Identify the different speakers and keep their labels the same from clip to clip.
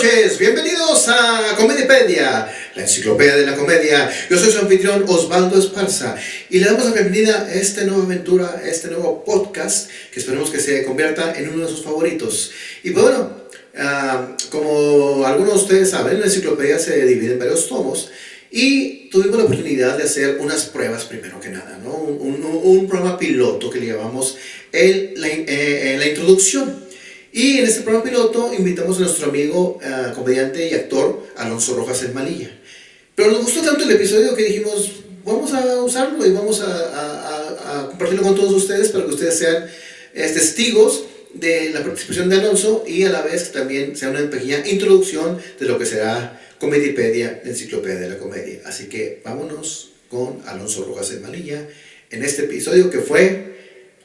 Speaker 1: noches, bienvenidos a Comedipedia, la enciclopedia de la comedia. Yo soy su anfitrión Osvaldo Esparza y le damos la bienvenida a esta nueva aventura, a este nuevo podcast que esperemos que se convierta en uno de sus favoritos. Y pues bueno, como algunos de ustedes saben, la enciclopedia se divide en varios tomos y tuvimos la oportunidad de hacer unas pruebas primero que nada, ¿no? Un programa piloto que le llamamos la introducción. Y en este programa piloto invitamos a nuestro amigo, comediante y actor Alonso Rojas El Malilla. Pero nos gustó tanto el episodio que dijimos, vamos a usarlo y vamos a compartirlo con todos ustedes para que ustedes sean testigos de la participación de Alonso y a la vez también sea una pequeña introducción de lo que será Comedipedia, la enciclopedia de la comedia. Así que vámonos con Alonso Rojas El Malilla en este episodio que fue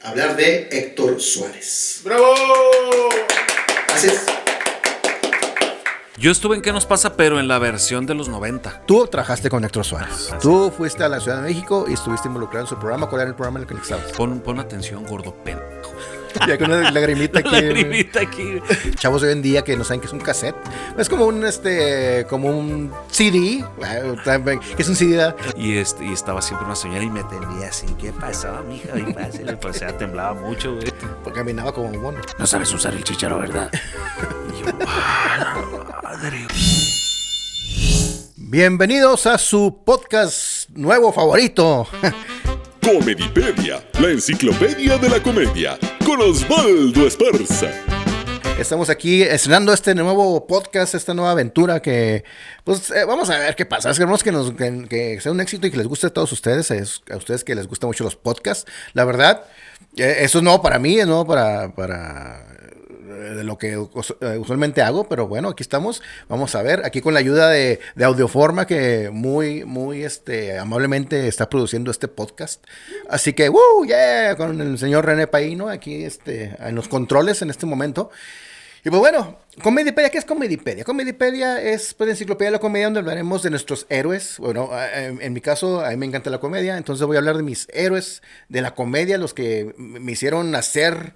Speaker 1: hablar de Héctor Suárez.
Speaker 2: ¡Bravo!
Speaker 1: Gracias.
Speaker 3: Yo estuve en ¿Qué nos pasa? Pero en la versión de los 90.
Speaker 2: Tú trabajaste con Héctor Suárez. Tú fuiste a la Ciudad de México y estuviste involucrado en su programa. ¿Cuál era el programa en el que estabas?
Speaker 3: Pon atención, gordo pendejo.
Speaker 2: Ya con una lagrimita aquí.
Speaker 3: Lagrimita aquí.
Speaker 2: Chavos hoy en día que no saben que es un cassette. Es como un CD. Que es un CD. ¿Verdad?
Speaker 3: Y estaba siempre una señora y me tenía así. ¿Qué pasaba, mija? Y fácil, pues ya temblaba mucho, güey.
Speaker 2: Porque caminaba como un mono.
Speaker 3: No sabes usar el chícharo, ¿verdad? Y yo, madre.
Speaker 2: Bienvenidos a su podcast nuevo favorito.
Speaker 4: Comedipedia, la enciclopedia de la comedia, con Osvaldo Esparza.
Speaker 2: Estamos aquí estrenando este nuevo podcast, esta nueva aventura que, pues, vamos a ver qué pasa. Esperemos que sea un éxito y que les guste a todos ustedes, a ustedes que les gustan mucho los podcasts. La verdad, eso es nuevo para mí, es nuevo para de lo que usualmente hago, pero bueno, aquí estamos. Vamos a ver, aquí con la ayuda de Audioforma, que muy amablemente está produciendo este podcast. Así que, yeah, con el señor René Paino aquí en los controles en este momento. Y pues bueno, Comedipedia, ¿qué es Comedipedia? Comedipedia es pues, la enciclopedia de la comedia donde hablaremos de nuestros héroes. Bueno, en mi caso, a mí me encanta la comedia, entonces voy a hablar de mis héroes de la comedia, los que me hicieron hacer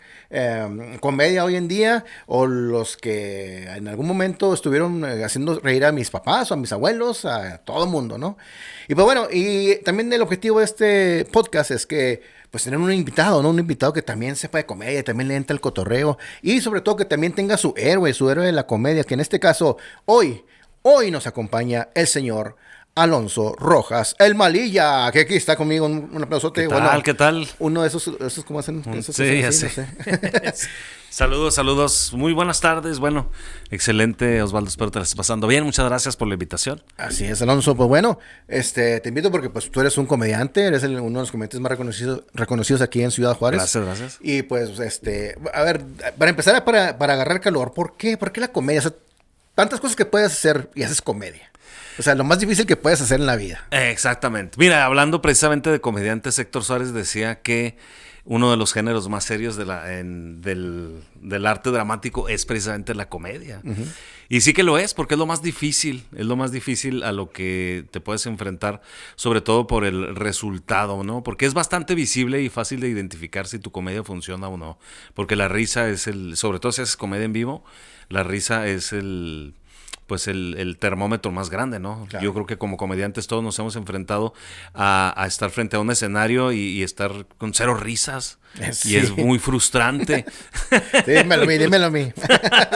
Speaker 2: comedia hoy en día, o los que en algún momento estuvieron haciendo reír a mis papás o a mis abuelos, a todo el mundo, ¿no? Y pues bueno, y también el objetivo de este podcast es que pues tener un invitado, ¿no? Un invitado que también sepa de comedia, también le entra el cotorreo y sobre todo que también tenga su héroe de la comedia, que en este caso hoy nos acompaña el señor Alonso Rojas El Malilla, que aquí está conmigo, un aplausote.
Speaker 3: ¿Qué tal? Bueno, ¿qué tal?
Speaker 2: Uno de esos ¿cómo hacen?
Speaker 3: Sí, ya sé. No sé. Saludos, muy buenas tardes. Bueno, excelente, Osvaldo, espero te la estés pasando bien. Muchas gracias por la invitación.
Speaker 2: Así es, Alonso. Pues bueno, te invito porque pues tú eres un comediante, eres uno de los comediantes más reconocidos aquí en Ciudad Juárez.
Speaker 3: Gracias.
Speaker 2: Y pues, a ver, para empezar, para agarrar calor, ¿por qué la comedia? O sea, tantas cosas que puedes hacer y haces comedia. O sea, lo más difícil que puedes hacer en la vida.
Speaker 3: Exactamente. Mira, hablando precisamente de comediantes, Héctor Suárez decía que uno de los géneros más serios del arte dramático es precisamente la comedia. Uh-huh. Y sí que lo es, porque es lo más difícil a lo que te puedes enfrentar, sobre todo por el resultado, ¿no? Porque es bastante visible y fácil de identificar si tu comedia funciona o no. Porque la risa es sobre todo si haces comedia en vivo, la risa es el termómetro más grande, ¿no? Claro. Yo creo que como comediantes todos nos hemos enfrentado a estar frente a un escenario y estar con cero risas. Sí. Y es muy frustrante.
Speaker 2: Dímelo a mí.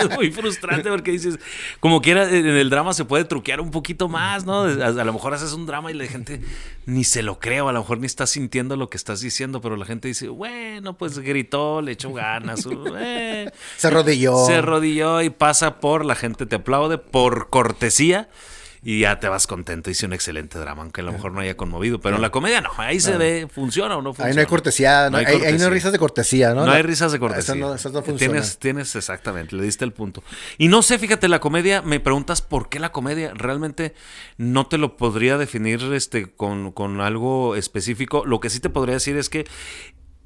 Speaker 3: Es muy frustrante porque dices, como quiera, en el drama se puede truquear un poquito más, ¿no? A lo mejor haces un drama y la gente ni se lo cree, o a lo mejor ni está sintiendo lo que estás diciendo, pero la gente dice, bueno, pues gritó, le echó ganas.
Speaker 2: Se arrodilló
Speaker 3: y pasa la gente te aplaude por cortesía. Y ya te vas contento, hice un excelente drama, aunque a lo mejor no haya conmovido. Pero en la comedia no, ahí se ve, funciona o no funciona.
Speaker 2: Ahí no hay cortesía, ahí no hay risas de cortesía, ¿no?
Speaker 3: No hay risas de cortesía.
Speaker 2: Eso no funciona.
Speaker 3: Tienes exactamente, le diste el punto. Y no sé, fíjate, la comedia, me preguntas por qué la comedia, realmente no te lo podría definir con algo específico. Lo que sí te podría decir es que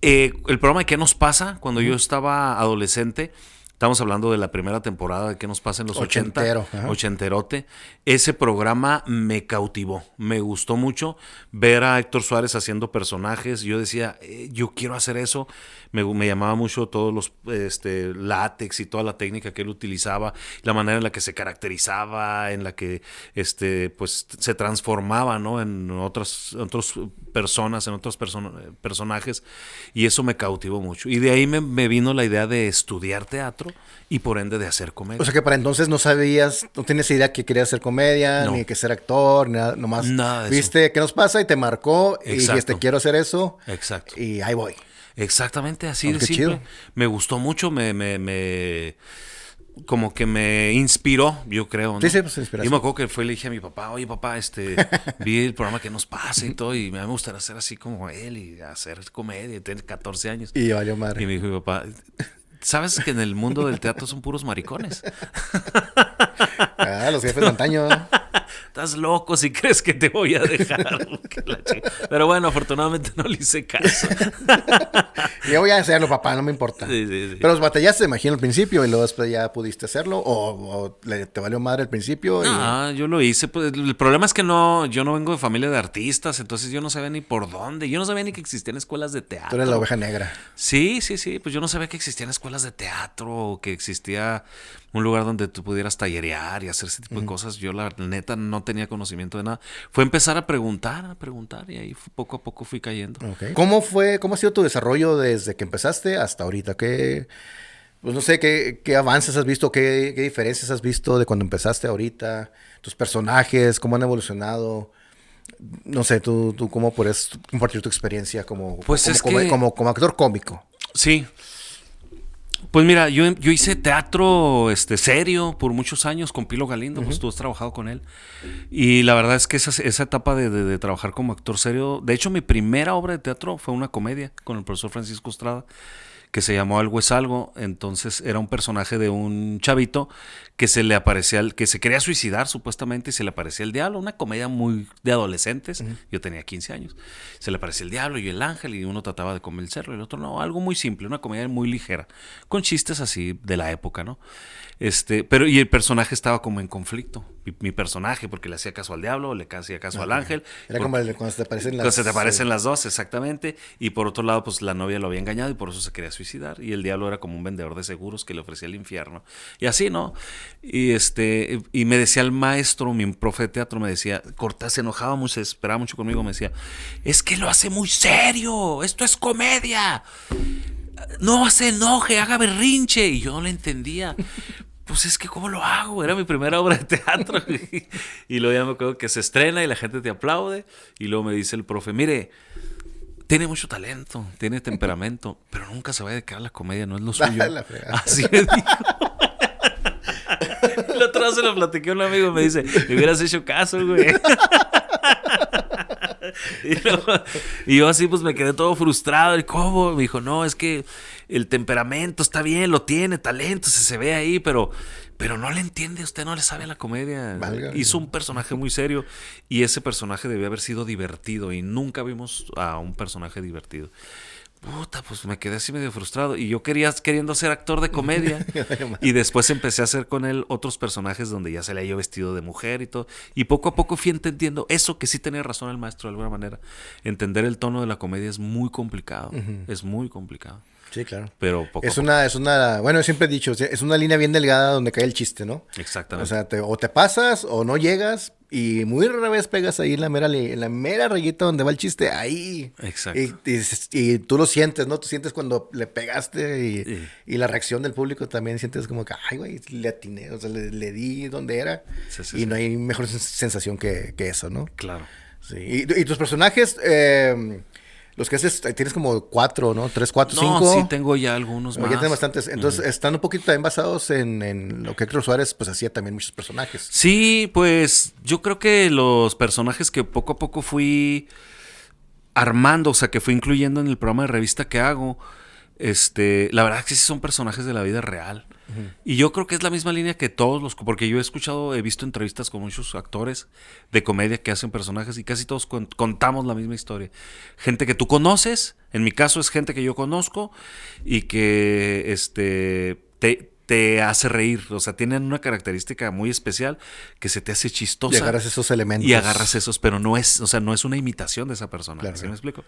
Speaker 3: el programa de ¿Qué nos pasa? Cuando yo estaba adolescente, estamos hablando de la primera temporada de ¿Qué nos pasa en los 80?
Speaker 2: Ochentero, ajá.
Speaker 3: Ochenterote. Ese programa me cautivó, me gustó mucho ver a Héctor Suárez haciendo personajes. Yo decía, yo quiero hacer eso. Me llamaba mucho todos los látex y toda la técnica que él utilizaba, la manera en la que se caracterizaba, en la que pues se transformaba, ¿no? En otras personas, en otros personajes, y eso me cautivó mucho. Y de ahí me vino la idea de estudiar teatro y por ende de hacer comedia.
Speaker 2: O sea que para entonces no sabías, no tienes idea que querías hacer comedia,
Speaker 3: No.
Speaker 2: ni que ser actor, ni nada, nomás
Speaker 3: Nada de
Speaker 2: viste qué nos pasa y te marcó y
Speaker 3: Exacto.
Speaker 2: dijiste quiero hacer eso.
Speaker 3: Exacto.
Speaker 2: Y ahí voy.
Speaker 3: Exactamente, así
Speaker 2: Oh,
Speaker 3: de
Speaker 2: qué
Speaker 3: simple.
Speaker 2: chido.
Speaker 3: Me gustó mucho, como que me inspiró, yo creo, ¿no?
Speaker 2: Sí, sí, pues, inspiración.
Speaker 3: Yo me acuerdo que fue y le dije a mi papá, oye papá, vi el programa que nos pasa y todo, y me gustaría hacer así como él y hacer comedia, y tener 14 años.
Speaker 2: Y valió madre.
Speaker 3: Y me dijo mi papá, ¿sabes que en el mundo del teatro son puros maricones?
Speaker 2: Ah, los jefes de antaño.
Speaker 3: Estás loco si crees que te voy a dejar. Pero bueno, afortunadamente no le hice caso.
Speaker 2: Yo voy a hacerlo, papá, no me importa.
Speaker 3: Sí, sí, sí.
Speaker 2: Pero los batallaste, imagino, al principio y luego después ya pudiste hacerlo o te valió madre al principio.
Speaker 3: No, yo lo hice. Pues, el problema es que yo no vengo de familia de artistas, entonces yo no sabía ni por dónde. Yo no sabía ni que existían escuelas de
Speaker 2: Tú
Speaker 3: teatro.
Speaker 2: eres la oveja negra.
Speaker 3: Sí, pues yo no sabía que existían escuelas de teatro o que existía un lugar donde tú pudieras tallerear y hacer ese tipo de cosas. Yo la neta no tenía conocimiento de nada. Fue empezar a preguntar y ahí poco a poco fui cayendo.
Speaker 2: Okay. ¿Cómo ha sido tu desarrollo desde que empezaste hasta ahorita? Pues no sé, ¿qué avances has visto? ¿Qué diferencias has visto de cuando empezaste ahorita? Tus personajes, ¿cómo han evolucionado? No sé, tú cómo puedes compartir tu experiencia como actor cómico.
Speaker 3: Sí. Pues mira, yo hice teatro serio por muchos años con Pilo Galindo, pues tú has trabajado con él. Y la verdad es que esa etapa de trabajar como actor serio, de hecho mi primera obra de teatro fue una comedia con el profesor Francisco Estrada, que se llamó Algo es Algo. Entonces era un personaje de un chavito que se le aparecía, que se quería suicidar supuestamente y se le aparecía el diablo, una comedia muy de adolescentes. Yo tenía 15 años. Se le aparecía el diablo y el ángel y uno trataba de convencerlo y el otro no, algo muy simple, una comedia muy ligera, con chistes así de la época, ¿no? Pero y el personaje estaba como en conflicto. Mi personaje, porque le hacía caso al diablo, le hacía caso al ángel.
Speaker 2: Era como cuando se te aparecen
Speaker 3: Cuando se te aparecen las dos, exactamente. Y por otro lado, pues la novia lo había engañado y por eso se quería suicidar. Y el diablo era como un vendedor de seguros que le ofrecía el infierno. Y así, ¿no? Y y me decía el maestro, mi profe de teatro, me decía, se enojaba mucho, se esperaba mucho conmigo, me decía, es que lo hace muy serio, esto es comedia. No se enoje, haga berrinche. Y yo no le entendía. Pues es que ¿cómo lo hago? Era mi primera obra de teatro. Y luego ya me acuerdo que se estrena y la gente te aplaude. Y luego me dice el profe, mire, tiene mucho talento, tiene temperamento, pero nunca se va a dedicar a la comedia, no es lo suyo. Así me dijo. La otra vez se lo platiqué a un amigo y me dice, me hubieras hecho caso, güey. Y yo así pues me quedé todo frustrado. ¿Y cómo? Me dijo, no, es que el temperamento está bien, lo tiene, talento, se ve ahí, pero no le entiende, usted no le sabe a la comedia. Hizo un personaje muy serio y ese personaje debió haber sido divertido y nunca vimos a un personaje divertido. Puta, pues me quedé así medio frustrado. Y yo queriendo ser actor de comedia. Y después empecé a hacer con él otros personajes donde ya se le yo vestido de mujer y todo. Y poco a poco fui entendiendo eso, que sí tenía razón el maestro de alguna manera. Entender el tono de la comedia es muy complicado. Es muy complicado.
Speaker 2: Sí, claro.
Speaker 3: Pero poco
Speaker 2: es
Speaker 3: a poco.
Speaker 2: una, bueno, siempre he dicho, es una línea bien delgada donde cae el chiste, ¿no?
Speaker 3: Exactamente.
Speaker 2: O sea, o te pasas o no llegas y muy rara vez pegas ahí en la mera rayita donde va el chiste, ahí.
Speaker 3: Exacto.
Speaker 2: Y tú lo sientes, ¿no? Tú sientes cuando le pegaste y la reacción del público también sientes como que, ay, güey, le atiné, o sea, le di donde era. Sí, no hay mejor sensación que eso, ¿no?
Speaker 3: Claro.
Speaker 2: Sí. Y tus personajes, los que haces, tienes como 4, ¿no? 3, 4, 5.
Speaker 3: No, sí tengo ya algunos más.
Speaker 2: Ya tienes bastantes. Entonces, están un poquito también basados en lo que Héctor Suárez, pues, hacía también muchos personajes.
Speaker 3: Sí, pues, yo creo que los personajes que poco a poco fui armando, o sea, que fui incluyendo en el programa de revista que hago, la verdad es que sí son personajes de la vida real. Y yo creo que es la misma línea que todos porque yo he visto entrevistas con muchos actores de comedia que hacen personajes y casi todos contamos la misma historia. Gente que tú conoces, en mi caso es gente que yo conozco y que te te hace reír. O sea, tienen una característica muy especial que se te hace chistosa.
Speaker 2: Y agarras esos elementos.
Speaker 3: Y agarras esos, pero no es, o sea, no es una imitación de esa persona.
Speaker 2: Claro,
Speaker 3: ¿Sí
Speaker 2: claro.
Speaker 3: me explico?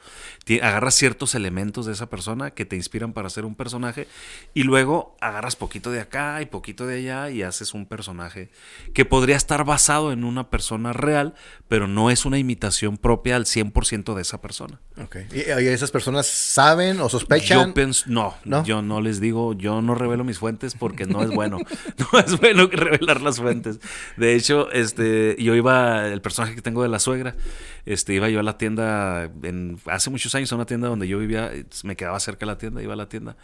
Speaker 3: Agarras ciertos elementos de esa persona que te inspiran para hacer un personaje y luego agarras poquito de acá y poquito de allá y haces un personaje que podría estar basado en una persona real, pero no es una imitación propia al 100% de esa persona.
Speaker 2: Okay. ¿Y esas personas saben o sospechan?
Speaker 3: Yo pienso, no,
Speaker 2: ¿No?
Speaker 3: yo no les digo, yo no revelo mis fuentes porque no es bueno. No es bueno revelar las fuentes. De hecho, el personaje que tengo de la suegra, iba yo a la tienda hace muchos años, a una tienda donde yo vivía, me quedaba cerca de la tienda, iba a la tienda.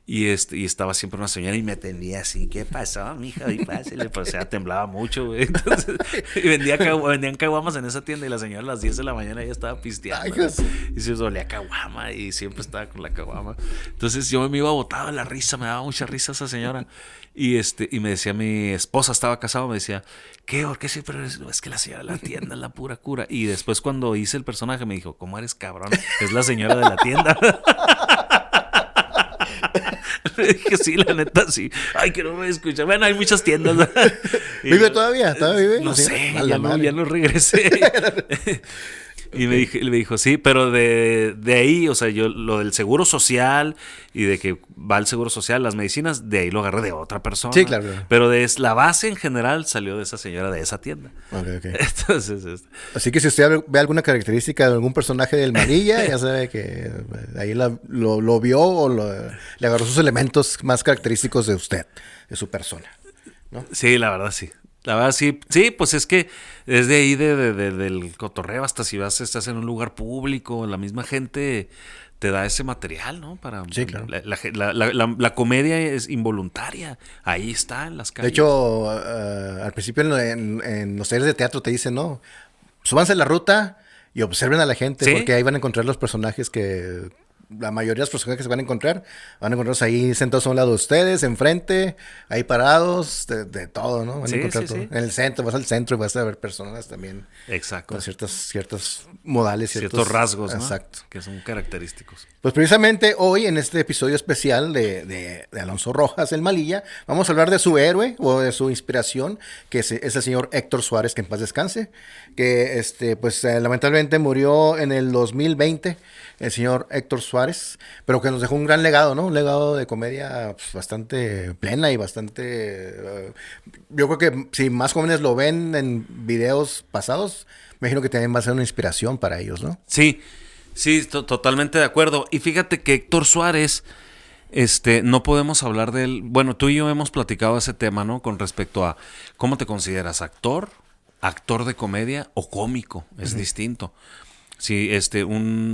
Speaker 3: Y estaba siempre una señora y me tenía así, ¿qué pasó, mija? Y pásale, pues, o sea, temblaba mucho, güey. Entonces, y vendían caguamas en esa tienda y la señora a las 10 de la mañana ya estaba pisteando.
Speaker 2: Ay, Dios.
Speaker 3: Y se olía caguama y siempre estaba con la caguama. Entonces yo me iba botado de la risa, me daba mucha risa esa señora. Y me decía, mi esposa estaba casada, me decía, ¿qué? ¿Por qué siempre es que la señora de la tienda es la pura cura? Y después cuando hice el personaje me dijo, ¿cómo eres cabrón? Es la señora de la tienda. Le dije, sí, la neta, sí. Ay, que no me escucha. Bueno, hay muchas tiendas.
Speaker 2: ¿Vive todavía? ¿Todavía vive?
Speaker 3: No
Speaker 2: Sí.
Speaker 3: sé,
Speaker 2: A la madre.
Speaker 3: ya no regresé. Y me dijo, sí, pero de ahí, o sea, yo lo del seguro social y de que va el seguro social, las medicinas, de ahí lo agarré de otra persona.
Speaker 2: Sí, claro.
Speaker 3: Pero la base en general salió de esa señora de esa tienda.
Speaker 2: Ok.
Speaker 3: Entonces,
Speaker 2: Así que si usted ve alguna característica de algún personaje del Manilla, ya sabe que ahí lo vio o le agarró sus elementos más característicos de usted, de su persona, ¿no?
Speaker 3: sí, la verdad sí. La verdad sí, pues es que desde ahí del cotorreo hasta si estás en un lugar público, la misma gente te da ese material, ¿no?
Speaker 2: Sí, claro.
Speaker 3: La comedia es involuntaria, ahí está en las
Speaker 2: De
Speaker 3: calles.
Speaker 2: hecho, al principio en los talleres de teatro te dicen, no, súbanse a la ruta y observen a la gente,
Speaker 3: ¿Sí?
Speaker 2: porque ahí van a encontrar los personajes la mayoría de los personajes que se van a encontrarlos ahí sentados a un lado de ustedes, enfrente, ahí parados, de todo, ¿no? Van a
Speaker 3: Sí,
Speaker 2: encontrar
Speaker 3: sí,
Speaker 2: todo.
Speaker 3: sí.
Speaker 2: En el centro, vas al centro y vas a ver personas también
Speaker 3: Exacto.
Speaker 2: con ciertos modales,
Speaker 3: Ciertos rasgos, ¿no?
Speaker 2: Exacto.
Speaker 3: Que son característicos.
Speaker 2: Pues precisamente hoy, en este episodio especial de Alonso Rojas, el Malilla, vamos a hablar de su héroe o de su inspiración, que es el señor Héctor Suárez, que en paz descanse, que lamentablemente murió en el 2020, el señor Héctor Suárez, pero que nos dejó un gran legado, ¿no? Un legado de comedia pues, bastante plena y bastante... yo creo que si más jóvenes lo ven en videos pasados, me imagino que también va a ser una inspiración para ellos, ¿no?
Speaker 3: Sí, totalmente de acuerdo. Y fíjate que Héctor Suárez, no podemos hablar de él. Bueno, tú y yo hemos platicado ese tema, ¿no? Con respecto a cómo te consideras, actor de comedia o cómico. Es distinto. Sí,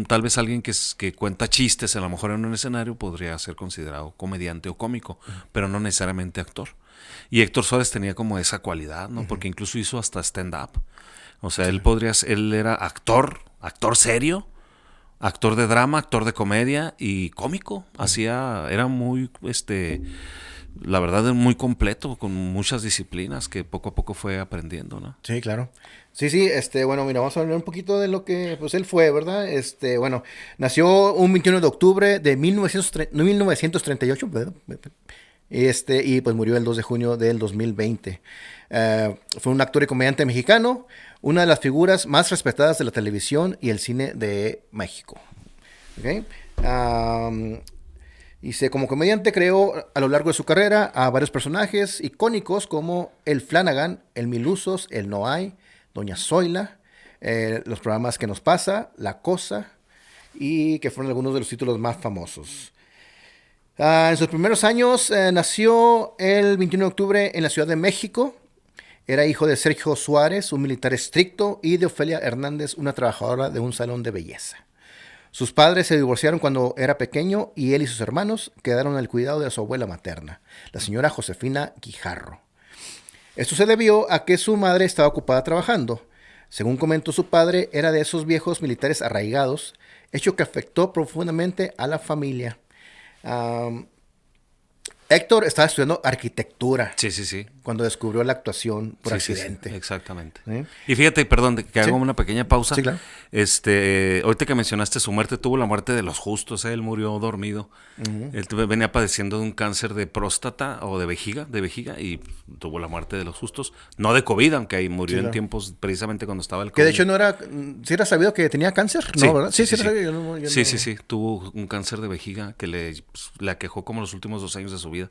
Speaker 3: tal vez alguien que cuenta chistes, a lo mejor en un escenario podría ser considerado comediante o cómico, pero no necesariamente actor. Y Héctor Suárez tenía como esa cualidad, ¿no? Porque incluso hizo hasta stand-up. O sea, él era actor serio, actor de drama, actor de comedia y cómico. Era muy, la verdad, muy completo, con muchas disciplinas que poco a poco fue aprendiendo, ¿no?
Speaker 2: Sí, claro. Sí, bueno, mira, vamos a hablar un poquito de lo que, pues, él fue, ¿verdad? Bueno, nació un 21 de octubre de 1938, ¿verdad? Y pues murió el 2 de junio del 2020. Fue un actor y comediante mexicano, una de las figuras más respetadas de la televisión y el cine de México. ¿Okay? Como comediante creó a lo largo de su carrera a varios personajes icónicos como el Flanagan, el Milusos, el No Hay, Doña Zoila, los programas Que Nos Pasa, La Cosa, y que fueron algunos de los títulos más famosos. En sus primeros años nació el 21 de octubre en la Ciudad de México. Era hijo de Sergio Suárez, un militar estricto, y de Ofelia Hernández, una trabajadora de un salón de belleza. Sus padres se divorciaron cuando era pequeño y él y sus hermanos quedaron al cuidado de su abuela materna, la señora Josefina Guijarro. Esto se debió a que su madre estaba ocupada trabajando. Según comentó su padre, era de esos viejos militares arraigados, hecho que afectó profundamente a la familia. Héctor estaba estudiando arquitectura
Speaker 3: Sí.
Speaker 2: cuando descubrió la actuación por
Speaker 3: Sí,
Speaker 2: accidente.
Speaker 3: sí, exactamente.
Speaker 2: ¿Sí?
Speaker 3: Y fíjate, perdón, que hago
Speaker 2: Sí.
Speaker 3: una pequeña pausa.
Speaker 2: Sí, claro.
Speaker 3: Ahorita que mencionaste su muerte, tuvo la muerte de los justos, él murió dormido. Él venía padeciendo de un cáncer de próstata o de vejiga, y tuvo la muerte de los justos. No de COVID, aunque ahí murió
Speaker 2: Sí,
Speaker 3: en
Speaker 2: claro.
Speaker 3: tiempos precisamente cuando estaba el COVID.
Speaker 2: Que de hecho no era... ¿Sí era sabido que tenía cáncer?
Speaker 3: Sí,
Speaker 2: No, ¿verdad? Sí,
Speaker 3: sí,
Speaker 2: era
Speaker 3: sí.
Speaker 2: sabido. Yo
Speaker 3: Sí,
Speaker 2: no-
Speaker 3: sí. Tuvo un cáncer de vejiga que le aquejó como los últimos 2 años de su vida.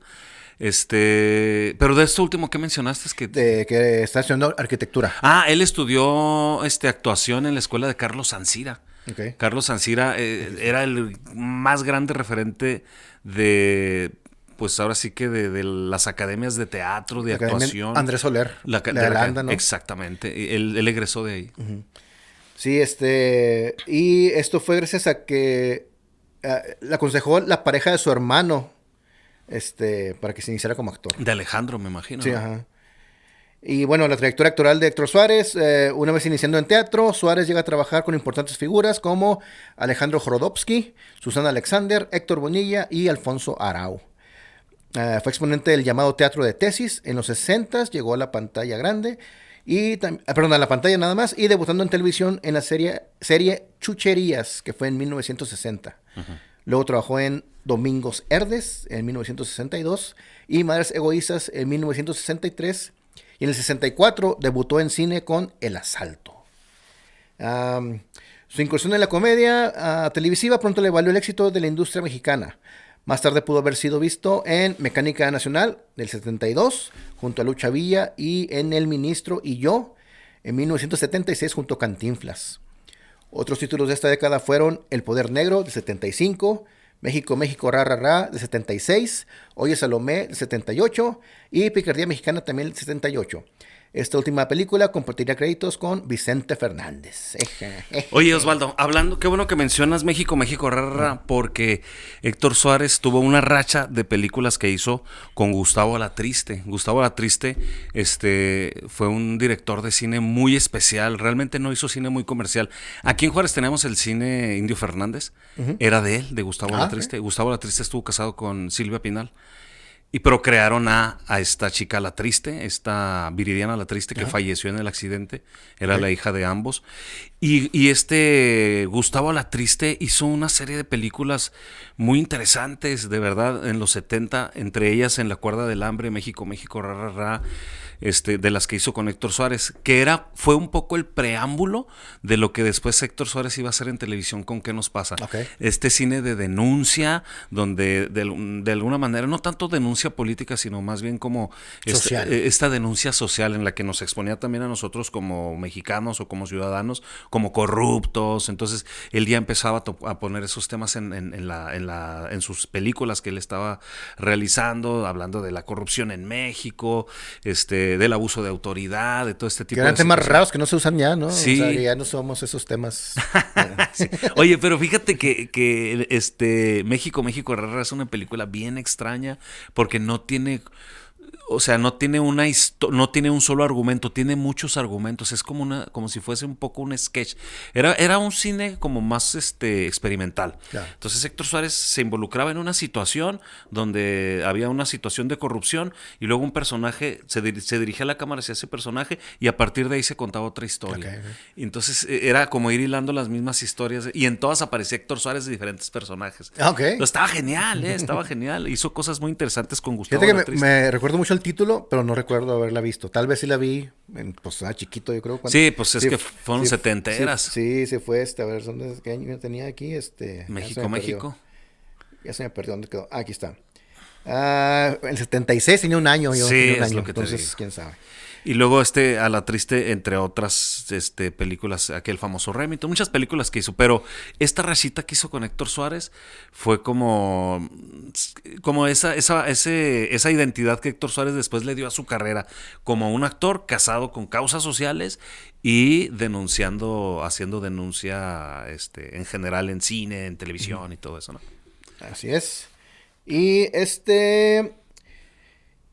Speaker 3: Pero de esto último que mencionaste es que...
Speaker 2: De que está estudiando arquitectura.
Speaker 3: Él estudió actuación en la escuela de Carlos Sansira.
Speaker 2: Ok.
Speaker 3: Carlos Sansira era el más grande referente de... Pues ahora sí que de las academias de teatro, de
Speaker 2: La Academia
Speaker 3: actuación.
Speaker 2: Andrés Soler.
Speaker 3: La,
Speaker 2: de la Landa, ¿no?
Speaker 3: Exactamente. Él egresó de ahí.
Speaker 2: Sí, y esto fue gracias a que le aconsejó la pareja de su hermano, para que se iniciara como actor.
Speaker 3: De Alejandro, me imagino.
Speaker 2: Sí,
Speaker 3: ¿no?
Speaker 2: ajá. Y bueno, la trayectoria actoral de Héctor Suárez, una vez iniciando en teatro, Suárez llega a trabajar con importantes figuras como Alejandro Jorodowski, Susana Alexander, Héctor Bonilla y Alfonso Arau. Fue exponente del llamado teatro de tesis. En los 60 llegó a la pantalla grande, a la pantalla nada más, y debutando en televisión en la serie Chucherías, que fue en 1960. Luego trabajó en Domingos Herdes en 1962 y Madres Egoístas en 1963. Y en el 64 debutó en cine con El Asalto. Su incursión en la comedia televisiva pronto le valió el éxito de la industria mexicana. Más tarde pudo haber sido visto en Mecánica Nacional del 72 junto a Lucha Villa y en El Ministro y Yo en 1976 junto a Cantinflas. Otros títulos de esta década fueron El Poder Negro de 75, México, México, ra, ra, ra de 76, Oye Salomé de 78 y Picardía Mexicana también de 78. Esta última película compartiría créditos con Vicente Fernández.
Speaker 3: Oye, Osvaldo, qué bueno que mencionas México, México, rara, porque Héctor Suárez tuvo una racha de películas que hizo con Gustavo Alatriste. Gustavo Alatriste, fue un director de cine muy especial, realmente no hizo cine muy comercial. Aquí en Juárez tenemos el cine Indio Fernández, era de él, de Gustavo Alatriste. Gustavo Alatriste estuvo casado con Silvia Pinal. Y procrearon a esta chica Alatriste, esta Viridiana Alatriste, que falleció en el accidente. Era la hija de ambos. Y Gustavo Alatriste hizo una serie de películas muy interesantes, de verdad, en los 70, entre ellas En la cuerda del hambre, México, México, ra, ra, ra, de las que hizo con Héctor Suárez, que fue un poco el preámbulo de lo que después Héctor Suárez iba a hacer en televisión con ¿Qué nos pasa?
Speaker 2: Okay.
Speaker 3: Este cine de denuncia, donde de alguna manera, no tanto denuncia política, sino más bien como esta denuncia social en la que nos exponía también a nosotros como mexicanos o como ciudadanos, como corruptos. Entonces, él ya empezaba a poner esos temas en sus películas que él estaba realizando, hablando de la corrupción en México, del abuso de autoridad, de todo este tipo
Speaker 2: que eran
Speaker 3: de
Speaker 2: temas
Speaker 3: situaciones.
Speaker 2: raros que no se usan ya, ¿no?
Speaker 3: Sí.
Speaker 2: O sea, que ya no somos esos temas.
Speaker 3: Sí. Oye, pero fíjate que México, México Rara es una película bien extraña porque no tiene... O sea, no tiene no tiene un solo argumento, tiene muchos argumentos. Es como si fuese un poco un sketch. Era un cine como más experimental.
Speaker 2: Claro.
Speaker 3: Entonces Héctor Suárez se involucraba en una situación donde había una situación de corrupción y luego un personaje se dirigía a la cámara hacia ese personaje y a partir de ahí se contaba otra historia.
Speaker 2: Okay.
Speaker 3: Y entonces era como ir hilando las mismas historias y en todas aparecía Héctor Suárez de diferentes personajes.
Speaker 2: Okay.
Speaker 3: Pero estaba genial, estaba genial. Hizo cosas muy interesantes con Gustavo
Speaker 2: Fíjate que
Speaker 3: Alatriste.
Speaker 2: me recuerdo mucho el título, pero no recuerdo haberla visto. Tal vez sí la vi, pues chiquito yo creo.
Speaker 3: Sí, pues es que fueron setenteras.
Speaker 2: Sí, se fue a ver, ¿qué año tenía aquí?
Speaker 3: México, México.
Speaker 2: Ya se me perdió, ¿dónde quedó? Aquí está. El 76 tenía un año.
Speaker 3: Sí,
Speaker 2: tenía un
Speaker 3: es
Speaker 2: año,
Speaker 3: lo que te
Speaker 2: entonces,
Speaker 3: digo.
Speaker 2: quién sabe.
Speaker 3: Y luego Alatriste, entre otras películas, aquel famoso Remington, muchas películas que hizo, pero esta rachita que hizo con Héctor Suárez fue como esa identidad que Héctor Suárez después le dio a su carrera, como un actor casado con causas sociales y haciendo denuncia en general en cine, en televisión y todo eso, ¿no?
Speaker 2: Así es.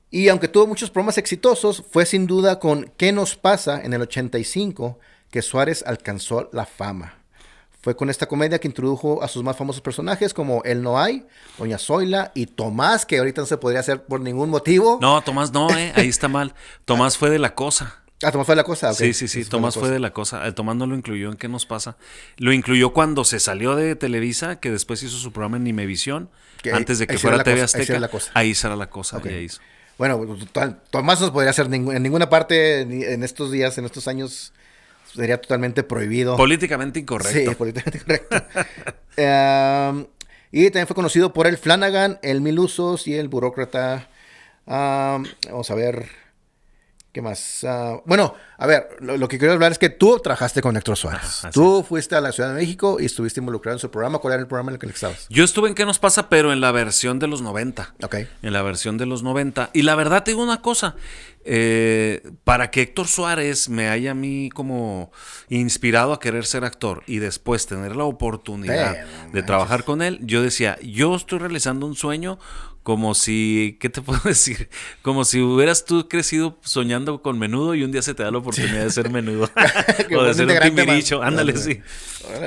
Speaker 2: Y aunque tuvo muchos programas exitosos, fue sin duda con ¿Qué nos pasa? En el 85 que Suárez alcanzó la fama. Fue con esta comedia que introdujo a sus más famosos personajes como El No Hay, Doña Zoila y Tomás, que ahorita no se podría hacer por ningún motivo.
Speaker 3: No, Tomás no, ahí está mal. Tomás fue de La Cosa.
Speaker 2: Ah, Tomás fue la cosa. Okay.
Speaker 3: Sí, Tomás fue de La Cosa. El Tomás no lo incluyó en ¿Qué nos pasa? Lo incluyó cuando se salió de Televisa, que después hizo su programa en Imevisión, antes de que fuera TV Azteca. Ahí será La Cosa.
Speaker 2: Okay.
Speaker 3: Ahí hizo.
Speaker 2: Bueno, Tomás no se podría hacer en ninguna parte en estos días, en estos años, sería totalmente prohibido.
Speaker 3: Políticamente incorrecto.
Speaker 2: Sí, políticamente incorrecto. Y también fue conocido por el Flanagan, el Mil Usos y el Burócrata. Vamos a ver... ¿Qué más? Bueno, a ver, lo que quiero hablar es que tú trabajaste con Héctor Suárez. Tú fuiste a la Ciudad de México y estuviste involucrado en su programa. ¿Cuál era el programa en el que estabas?
Speaker 3: Yo estuve en ¿Qué nos pasa? Pero en la versión de los 90.
Speaker 2: Ok.
Speaker 3: En la versión de los 90. Y la verdad te digo una cosa. Para que Héctor Suárez me haya a mí como inspirado a querer ser actor y después tener la oportunidad de trabajar con él, yo decía, yo estoy realizando un sueño como si, ¿qué te puedo decir? Como si hubieras tú crecido soñando con Menudo y un día se te da la oportunidad de ser Menudo. O de ser un Timbiricho. Ándale, sí.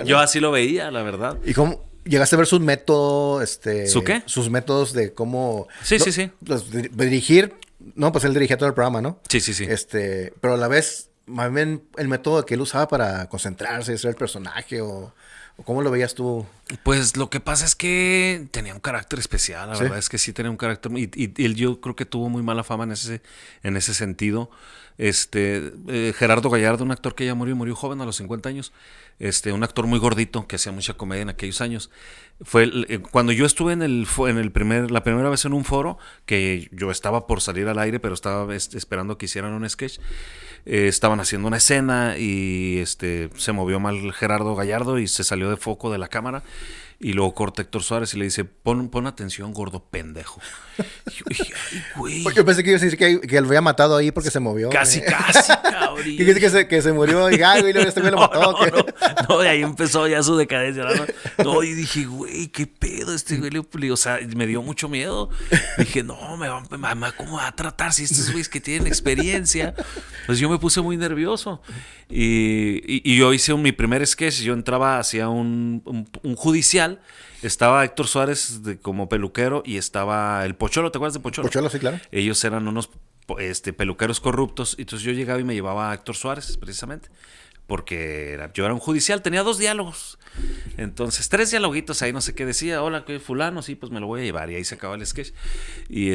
Speaker 3: Yo así lo veía, la verdad.
Speaker 2: ¿Y cómo llegaste a ver sus métodos?
Speaker 3: ¿Su qué?
Speaker 2: Sus métodos de cómo...
Speaker 3: Sí.
Speaker 2: Pues, dirigir... No, pues él dirigía todo el programa, ¿no?
Speaker 3: Sí.
Speaker 2: Pero a la vez, más bien el método que él usaba para concentrarse, ser el personaje o ¿cómo lo veías tú?
Speaker 3: Pues lo que pasa es que tenía un carácter especial, la verdad es que sí tenía un carácter y él yo creo que tuvo muy mala fama en ese sentido. Gerardo Gallardo, un actor que ya murió joven a los 50 años, un actor muy gordito que hacía mucha comedia en aquellos años. Cuando yo estuve la primera vez en un foro, que yo estaba por salir al aire, pero estaba esperando que hicieran un sketch. Estaban haciendo una escena y se movió mal Gerardo Gallardo y se salió de foco de la cámara. Y luego corta Héctor Suárez y le dice, pon atención, gordo pendejo. Y yo dije, ay, güey.
Speaker 2: Yo pensé que ibas a decir que lo había matado ahí porque se movió.
Speaker 3: Casi, cabrón.
Speaker 2: Y dice que se murió y ay, güey, este güey lo mató.
Speaker 3: No, de ahí empezó ya su decadencia. No, y dije, güey, qué pedo este güey. O sea, me dio mucho miedo. Dije, no, ¿cómo va a tratar si estos güeyes que tienen experiencia? Pues yo me puse muy nervioso. Y yo hice mi primer sketch. Yo entraba hacia un judicial. Estaba Héctor Suárez como peluquero y estaba el Pocholo, ¿te acuerdas de Pocholo?
Speaker 2: Pocholo, sí, claro.
Speaker 3: Ellos eran unos peluqueros corruptos. Entonces yo llegaba y me llevaba a Héctor Suárez, precisamente. Porque yo era un judicial, tenía 2 diálogos. Entonces, 3 dialoguitos ahí, no sé qué decía. Hola, ¿qué fulano? Sí, pues me lo voy a llevar. Y ahí se acaba el sketch. Y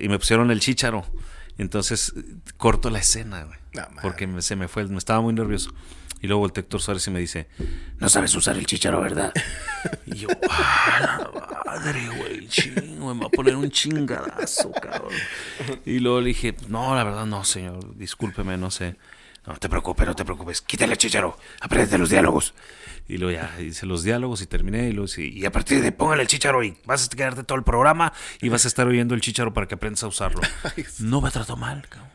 Speaker 3: me pusieron el chícharo. Entonces, corto la escena, güey. No, porque se me fue, me estaba muy nervioso. Y luego volteó Héctor Suárez y me dice, no sabes usar el chícharo, ¿verdad? Y yo, la madre, güey, me va a poner un chingadazo, cabrón. Y luego le dije, no, la verdad no, señor, discúlpeme, no sé. No te preocupes, quítale el chícharo, aprende los diálogos. Y luego ya hice los diálogos y terminé. Y luego y a partir de póngale el chícharo y vas a quedarte todo el programa y vas a estar oyendo el chícharo para que aprendas a usarlo. No me trató mal, cabrón.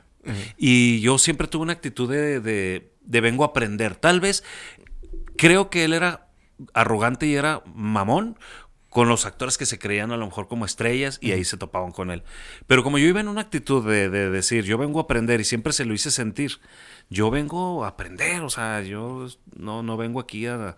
Speaker 3: Y yo siempre tuve una actitud de vengo a aprender. Tal vez creo que él era arrogante y era mamón con los actores que se creían a lo mejor como estrellas y ahí se topaban con él. Pero como yo iba en una actitud de decir, yo vengo a aprender y siempre se lo hice sentir, yo vengo a aprender, o sea, yo no vengo aquí a...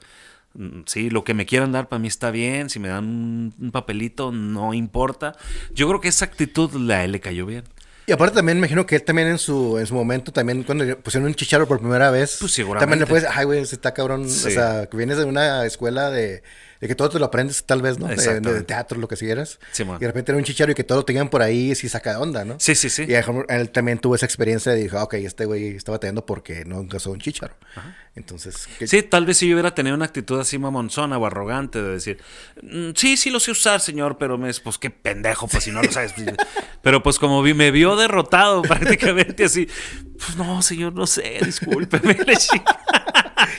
Speaker 3: Sí, lo que me quieran dar para mí está bien, si me dan un papelito no importa. Yo creo que esa actitud a él le cayó bien.
Speaker 2: Y aparte también me imagino que él también en su momento, también cuando pusieron un chicharo por primera vez,
Speaker 3: pues seguramente.
Speaker 2: También le puedes, ay güey, se está cabrón,
Speaker 3: Sí.
Speaker 2: O sea, que vienes de una escuela de que todo te lo aprendes tal vez, ¿no? De teatro, lo que quieras.
Speaker 3: Sí,
Speaker 2: y de repente era un chicharo y que todo lo tengan por ahí, sí saca de onda, ¿no?
Speaker 3: Sí.
Speaker 2: Y él también tuvo esa experiencia de dijo, ok, este güey estaba teniendo porque no usó un chicharo. Ajá. Entonces...
Speaker 3: Sí, tal vez si yo hubiera tenido una actitud así mamonzona o arrogante de decir, sí lo sé usar, señor, pero pues qué pendejo, pues si no lo sabes. Pero pues como me vio derrotado prácticamente así, pues no, señor, no sé, discúlpeme.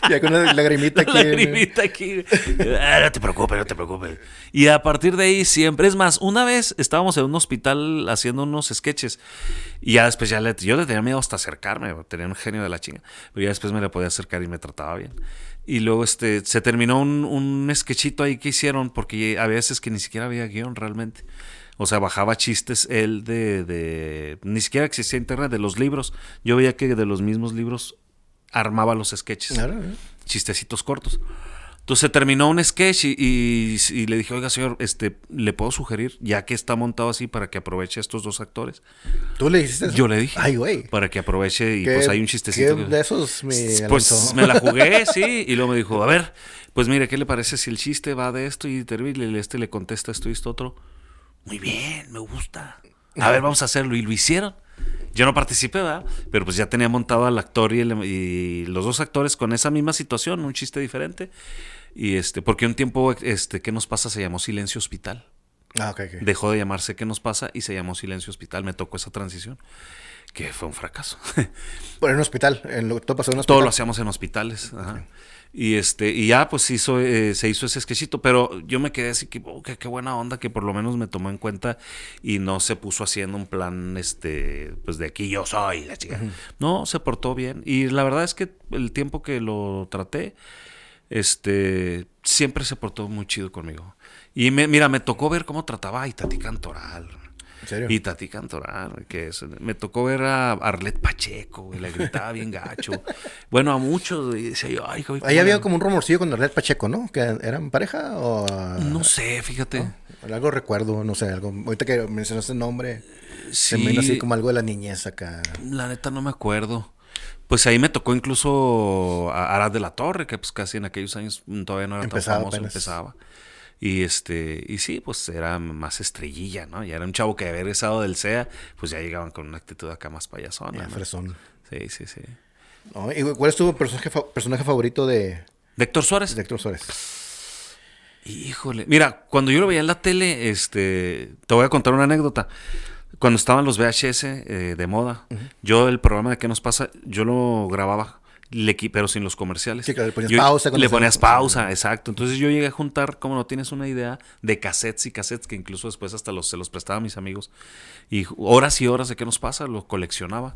Speaker 2: Ya con una lagrimita aquí.
Speaker 3: Lagrimita aquí. No te preocupes. Y a partir de ahí siempre, es más, una vez estábamos en un hospital haciendo unos sketches y ya después yo le tenía miedo hasta acercarme, tenía un genio de la chinga, pero ya después me le podía acercar y me trataba bien. Y luego se terminó un sketchito ahí que hicieron porque a veces que ni siquiera había guión realmente. O sea, bajaba chistes él ni siquiera existía internet, de los libros. Yo veía que de los mismos libros armaba los sketches. Chistecitos cortos. Entonces terminó un sketch y le dije, oiga, señor, ¿le puedo sugerir, ya que está montado así, para que aproveche a estos dos actores?
Speaker 2: ¿Tú le dijiste eso?
Speaker 3: Yo le dije.
Speaker 2: Ay, güey.
Speaker 3: Para que aproveche y
Speaker 2: ¿Qué-
Speaker 3: pues hay un chistecito.
Speaker 2: qué de esos, mi
Speaker 3: Pues
Speaker 2: Alonso?
Speaker 3: me la jugué, sí. Y luego me dijo, a ver, pues mire, ¿qué le parece si el chiste va de esto y terrible, le contesta esto y esto otro? Muy bien, me gusta. A ver, vamos a hacerlo. Y lo hicieron. Yo no participé, ¿verdad? Pero pues ya tenía montado al actor y los dos actores con esa misma situación, un chiste diferente. Y porque un tiempo, ¿qué nos pasa? Se llamó Silencio Hospital.
Speaker 2: Ah, ok.
Speaker 3: Dejó de llamarse ¿Qué nos pasa? Y se llamó Silencio Hospital. Me tocó esa transición, que fue un fracaso.
Speaker 2: Bueno, en un hospital. Todo pasó en un hospital.
Speaker 3: Todo lo hacíamos en hospitales. Ajá. Y ya pues se hizo ese sketchito, pero yo me quedé así que, qué buena onda que por lo menos me tomó en cuenta y no se puso haciendo un plan, pues de aquí yo soy la chica. Uh-huh. No, se portó bien. Y la verdad es que el tiempo que lo traté, siempre se portó muy chido conmigo. Y mira, me tocó ver cómo trataba a Itatí Cantoral.
Speaker 2: ¿En serio?
Speaker 3: Itatí Cantoral, me tocó ver a Arlet Pacheco, güey, le gritaba bien gacho. Bueno, a muchos, y decía yo, ay, güey.
Speaker 2: Ahí había como un rumorcillo con Arlet Pacheco, ¿no? ¿Que eran pareja o...?
Speaker 3: No sé, fíjate.
Speaker 2: ¿no? Algo recuerdo, no sé, algo. Ahorita que mencionaste el nombre,
Speaker 3: sí,
Speaker 2: se me vino así como algo de la niñez acá.
Speaker 3: La neta no me acuerdo. Pues ahí me tocó incluso a Arad de la Torre, que pues casi en aquellos años todavía no era tan famoso, empezaba. Y sí, pues era más estrellilla, ¿no? Ya era un chavo que había egresado del CEA, pues ya llegaban con una actitud acá más payasona, ¿no?
Speaker 2: Fresón.
Speaker 3: Sí.
Speaker 2: No, ¿y cuál es tu personaje favorito de
Speaker 3: Héctor Suárez?
Speaker 2: De Héctor Suárez.
Speaker 3: Híjole, mira, cuando yo lo veía en la tele, te voy a contar una anécdota. Cuando estaban los VHS de moda, uh-huh. Yo el programa de ¿Qué nos pasa? Yo lo grababa. Pero sin los comerciales.
Speaker 2: Sí, claro, le ponías pausa.
Speaker 3: Le ponías pausa, exacto. Entonces yo llegué a juntar, como no tienes una idea, de cassettes y cassettes, que incluso después hasta se los prestaba a mis amigos. Y horas de ¿Qué nos pasa? Lo coleccionaba.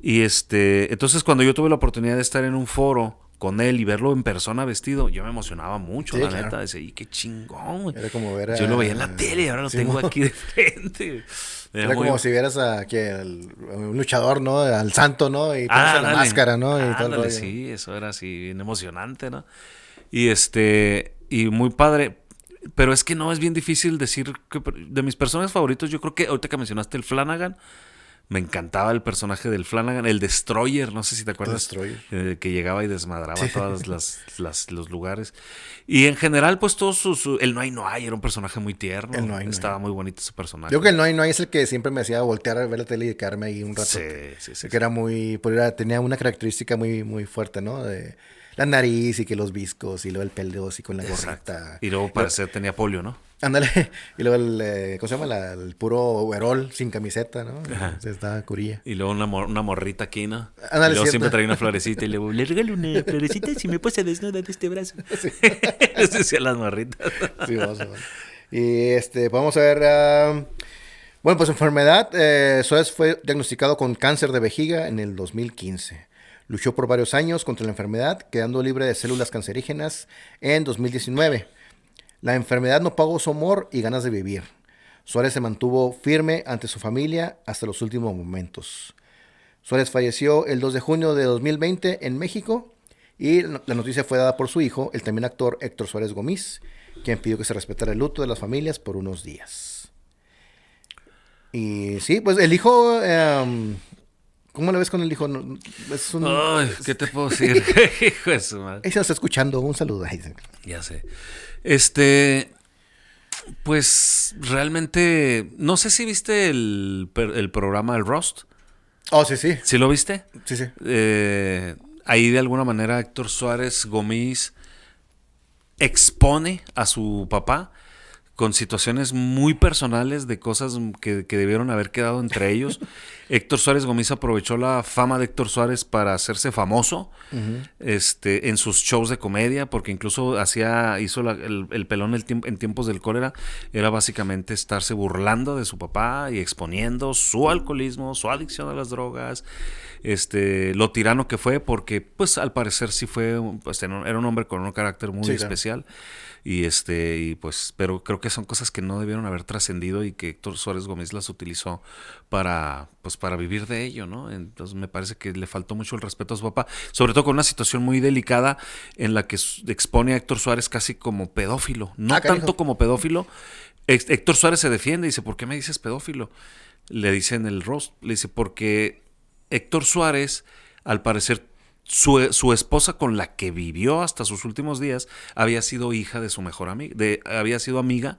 Speaker 3: Y entonces cuando yo tuve la oportunidad de estar en un foro con él y verlo en persona vestido, yo me emocionaba mucho, sí, la neta. Decía, y qué chingón.
Speaker 2: Era como ver
Speaker 3: yo lo veía en la tele y ahora lo tengo aquí de frente.
Speaker 2: Era como si vieras a un luchador, ¿no? Al santo, ¿no? Y pones la máscara, ¿no? Y todo el
Speaker 3: sí, eso era así bien emocionante, ¿no? Y y muy padre. Pero es que no, es bien difícil decir que de mis personajes favoritos, yo creo que ahorita que mencionaste el Flanagan, me encantaba el personaje del Flanagan, el Destroyer, no sé si te acuerdas, que llegaba y desmadraba todos los lugares. Y en general, pues el No hay, era un personaje muy tierno. Estaba muy bonito ese personaje.
Speaker 2: Yo creo que el No hay es el que siempre me hacía voltear a ver la tele y quedarme ahí un rato. Sí. Que era tenía una característica muy, muy fuerte, ¿no? De la nariz y que los viscos y luego el pelo así con la gorrita.
Speaker 3: Y luego parecer tenía polio, ¿no?
Speaker 2: Ándale, y luego ¿cómo se llama? El puro overol sin camiseta, ¿no? Entonces estaba curilla.
Speaker 3: Y luego una morrita aquí, ¿no?
Speaker 2: Ándale,
Speaker 3: y luego siempre traía una florecita y luego le regalo una florecita si me puse desnuda de este brazo. Sí. Eso decían las morritas.
Speaker 2: Sí, vamos. Y vamos a ver. Bueno, pues enfermedad. Suárez fue diagnosticado con cáncer de vejiga en el 2015. Luchó por varios años contra la enfermedad, quedando libre de células cancerígenas en 2019. La enfermedad no pagó su amor y ganas de vivir. Suárez se mantuvo firme ante su familia hasta los últimos momentos. Suárez falleció el 2 de junio de 2020 en México y la noticia fue dada por su hijo, el también actor Héctor Suárez Gómez, quien pidió que se respetara el luto de las familias por unos días. Y sí, pues el hijo... ¿Cómo lo ves con el hijo?
Speaker 3: Ay, ¿qué te puedo decir? Hijo de su madre.
Speaker 2: Ahí se nos está escuchando. Un saludo.
Speaker 3: Ya sé. Pues realmente, no sé si viste el programa El Roast.
Speaker 2: Oh, sí.
Speaker 3: ¿Sí lo viste?
Speaker 2: Sí.
Speaker 3: Ahí de alguna manera Héctor Suárez Gómez expone a su papá con situaciones muy personales de cosas que debieron haber quedado entre ellos. Héctor Suárez Gómez aprovechó la fama de Héctor Suárez para hacerse famoso en sus shows de comedia, porque incluso hizo el pelón en tiempos del cólera, era básicamente estarse burlando de su papá y exponiendo su alcoholismo, su adicción a las drogas, lo tirano que fue, porque pues al parecer sí fue, era un hombre con un carácter muy especial. Y pues, pero creo que que son cosas que no debieron haber trascendido y que Héctor Suárez Gómez las utilizó para vivir de ello, ¿no? Entonces me parece que le faltó mucho el respeto a su papá, sobre todo con una situación muy delicada en la que expone a Héctor Suárez casi como pedófilo, no tanto como pedófilo. Héctor Suárez se defiende y dice, ¿por qué me dices pedófilo? Le dice en el roast, le dice, porque Héctor Suárez, al parecer, su esposa con la que vivió hasta sus últimos días había sido hija de su mejor amiga, había sido amiga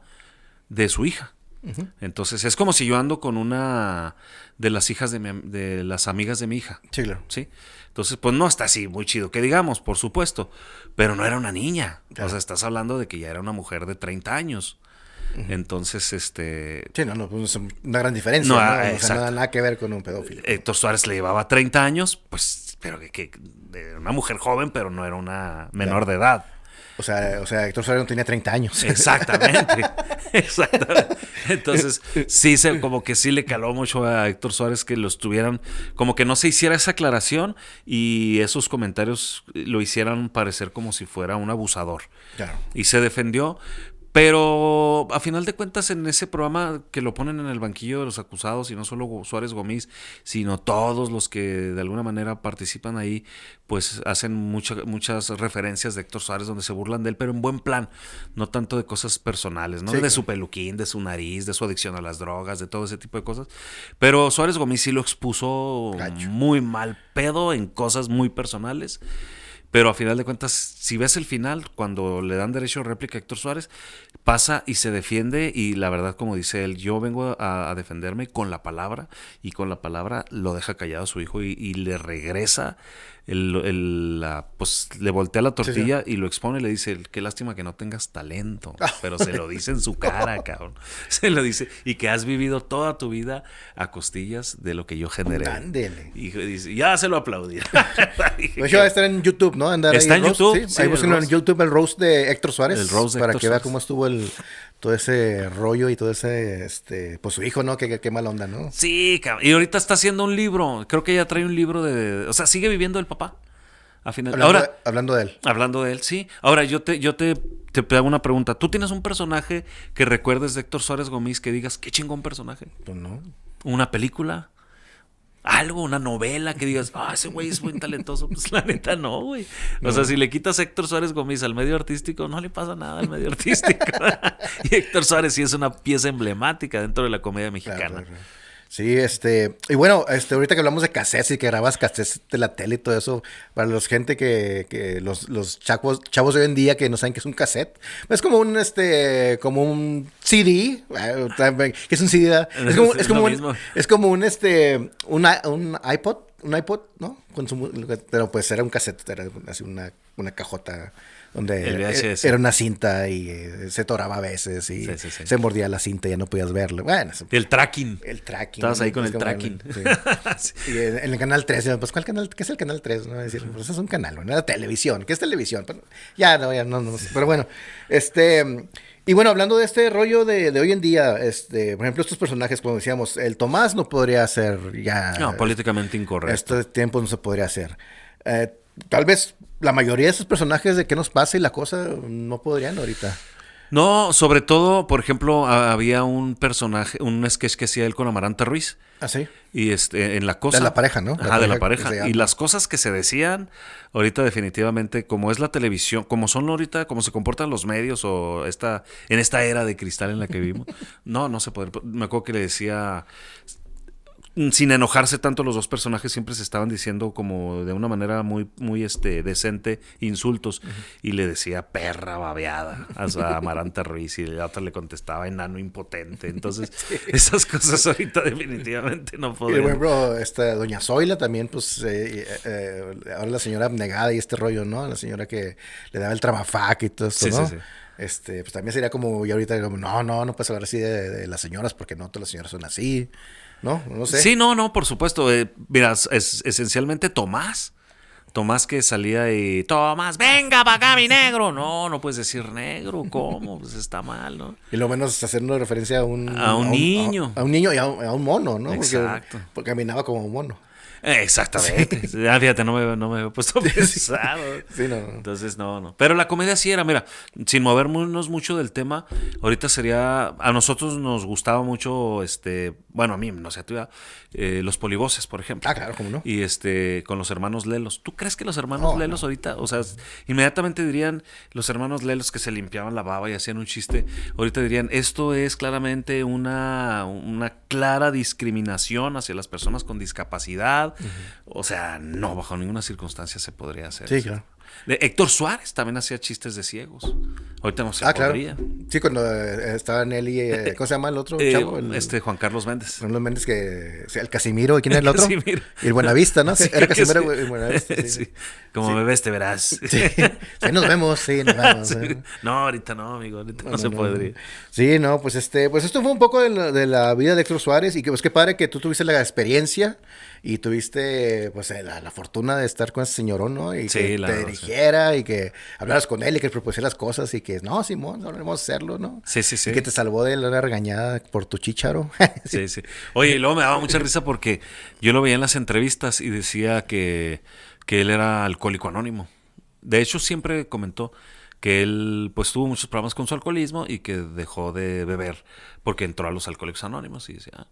Speaker 3: de su hija. Uh-huh. Entonces es como si yo ando con una de las hijas de las amigas de mi hija.
Speaker 2: Sí, claro.
Speaker 3: ¿Sí? Entonces, pues no está así muy chido que digamos, por supuesto, pero no era una niña. Claro. O sea, estás hablando de que ya era una mujer de 30 años. Uh-huh. Entonces,
Speaker 2: Sí, no, pues es una gran diferencia. No, o sea, nada que ver con un pedófilo.
Speaker 3: Héctor Suárez le llevaba 30 años, pues, pero que una mujer joven, pero no era una menor de edad.
Speaker 2: O sea, Héctor Suárez no tenía 30 años.
Speaker 3: Exactamente. Exactamente. Entonces, sí, como que sí le caló mucho a Héctor Suárez que lo estuvieran, como que no se hiciera esa aclaración y esos comentarios lo hicieran parecer como si fuera un abusador.
Speaker 2: Claro.
Speaker 3: Y se defendió. Pero a final de cuentas en ese programa que lo ponen en el banquillo de los acusados y no solo Suárez Gómez, sino todos los que de alguna manera participan ahí, pues hacen muchas referencias de Héctor Suárez donde se burlan de él, pero en buen plan, no tanto de cosas personales, ¿no? Sí, de su peluquín, de su nariz, de su adicción a las drogas, de todo ese tipo de cosas. Pero Suárez Gómez sí lo expuso muy mal pedo en cosas muy personales. Pero a final de cuentas, si ves el final, cuando le dan derecho a réplica a Héctor Suárez, pasa y se defiende y la verdad, como dice él, yo vengo a defenderme con la palabra y con la palabra lo deja callado a su hijo y le regresa, pues le voltea la tortilla y lo expone y le dice, qué lástima que no tengas talento, pero se lo dice en su cara, cabrón. Se lo dice, y que has vivido toda tu vida a costillas de lo que yo generé.
Speaker 2: Ándele.
Speaker 3: Y dice, ya se lo aplaudí.
Speaker 2: Pues va a estar en YouTube, ¿no?
Speaker 3: Está en YouTube.
Speaker 2: Sí, ahí busquen en YouTube el roast de Héctor Suárez.
Speaker 3: El roast de
Speaker 2: para
Speaker 3: Héctor
Speaker 2: que
Speaker 3: Suárez.
Speaker 2: vea cómo estuvo todo ese rollo y todo ese, pues su hijo, ¿no? Qué mala onda, ¿no?
Speaker 3: Sí, cabrón. Y ahorita está haciendo un libro. Creo que ya trae un libro o sea, sigue viviendo el papá. A final.
Speaker 2: Hablando de él.
Speaker 3: Hablando de él, sí. Ahora, yo te hago una pregunta. ¿Tú tienes un personaje que recuerdes de Héctor Suárez Gómez que digas, qué chingón personaje?
Speaker 2: Pues no.
Speaker 3: ¿Una película? Algo, una novela que digas, ese güey es muy talentoso. Pues la neta no, güey. O sea, si le quitas a Héctor Suárez Gómez al medio artístico, no le pasa nada al medio artístico. Y Héctor Suárez sí es una pieza emblemática dentro de la comedia mexicana. Claro.
Speaker 2: Sí, y bueno, ahorita que hablamos de cassettes y que grabas cassettes de la tele y todo eso, para los gente que los chavos de hoy en día que no saben qué es un cassette, es como un CD, que es un CD, es como un iPod, ¿no? Pero pues era un cassette, era así una cajota donde era una cinta y se toraba a veces y se mordía la cinta y ya no podías verlo. Bueno,
Speaker 3: el tracking.
Speaker 2: Estabas
Speaker 3: ahí con el tracking.
Speaker 2: Sí. Y en el canal 3, pues ¿cuál canal? ¿Qué es el canal 3? ¿No? Decir, pues es un canal, ¿no? Era televisión. ¿Qué es televisión? Pero, ya no. Pero bueno, y bueno, hablando de este rollo de hoy en día, por ejemplo, estos personajes, como decíamos, el Tomás no podría ser ya...
Speaker 3: No, políticamente incorrecto.
Speaker 2: Estos tiempos no se podría hacer. Tal vez la mayoría de esos personajes de qué nos pasa y la cosa no podrían ahorita.
Speaker 3: No, sobre todo, por ejemplo, había un personaje, un sketch que hacía él con Amaranta Ruiz.
Speaker 2: ¿Ah, sí?
Speaker 3: Y en La Cosa.
Speaker 2: De la pareja, ¿no?
Speaker 3: De la pareja. Y las cosas que se decían, ahorita definitivamente, como es la televisión, como son ahorita, como se comportan los medios o en esta era de cristal en la que vivimos, no se puede. Me acuerdo que le decía... Sin enojarse tanto, los dos personajes siempre se estaban diciendo como de una manera muy decente insultos. Uh-huh. Y le decía perra babeada a Amaranta Ruiz y la otra le contestaba enano impotente. Entonces, esas cosas ahorita definitivamente no podrían.
Speaker 2: Y bueno, doña Zoila también, pues ahora la señora abnegada y este rollo, ¿no? La señora que le daba el trabafac y todo esto, ¿no? Sí. Pues también sería como, y ahorita como, no puedes hablar así de las señoras porque no todas las señoras son así. No sé.
Speaker 3: Sí, no, por supuesto. Mira, es esencialmente Tomás que salía y... Tomás, venga para acá, mi negro. No puedes decir negro. ¿Cómo? Pues está mal, ¿no?
Speaker 2: Y lo menos hacer una referencia a un
Speaker 3: niño.
Speaker 2: A un niño y a un mono, ¿no?
Speaker 3: Exacto.
Speaker 2: Porque caminaba como un mono.
Speaker 3: Exactamente. Fíjate, no me he puesto pesado.
Speaker 2: Sí, no.
Speaker 3: Entonces, no. Pero la comedia sí era, mira, sin movernos mucho del tema, ahorita sería, a nosotros nos gustaba mucho, bueno, a mí, no sé, los polivoces, por ejemplo.
Speaker 2: Ah, claro, ¿cómo no?
Speaker 3: Y con los hermanos Lelos. ¿Tú crees que los hermanos Lelos ahorita, o sea, inmediatamente dirían los hermanos Lelos que se limpiaban la baba y hacían un chiste, ahorita dirían, esto es claramente una clara discriminación hacia las personas con discapacidad? O sea, no, bajo ninguna circunstancia se podría hacer
Speaker 2: Sí,
Speaker 3: eso.
Speaker 2: claro.
Speaker 3: Héctor Suárez también hacía chistes de ciegos. Ahorita no se podría.
Speaker 2: Claro. Sí, cuando estaban él y... ¿cómo se llama el otro chavo?
Speaker 3: Juan Carlos Méndez.
Speaker 2: Juan Carlos Méndez, que... o sea, el Casimiro. ¿Y quién era el otro?
Speaker 3: Casimiro.
Speaker 2: Y el Buenavista, ¿no?
Speaker 3: Sí,
Speaker 2: Era Casimiro
Speaker 3: sí.
Speaker 2: y Buenavista. Sí.
Speaker 3: Sí. Como me ves, te verás.
Speaker 2: Sí. Sí, nos vemos. Sí, nos vemos.
Speaker 3: Sí. No, ahorita no, amigo. Ahorita no se podría.
Speaker 2: Sí, no, pues pues esto fue un poco de la vida de Héctor Suárez. Y que pues qué padre que tú tuviste la experiencia y tuviste pues la fortuna de estar con ese señorón, ¿no? Y
Speaker 3: Sí,
Speaker 2: que
Speaker 3: la
Speaker 2: te
Speaker 3: verdad,
Speaker 2: dirigiera y que hablaras con él y que te propusieras cosas y que, no, Simón, ahora vamos a hacerlo, ¿no?
Speaker 3: Sí.
Speaker 2: Y que te salvó de la regañada por tu chícharo.
Speaker 3: Sí. Oye, y luego me daba mucha risa porque yo lo veía en las entrevistas y decía que él era alcohólico anónimo. De hecho, siempre comentó que él pues tuvo muchos problemas con su alcoholismo y que dejó de beber porque entró a los Alcohólicos Anónimos y decía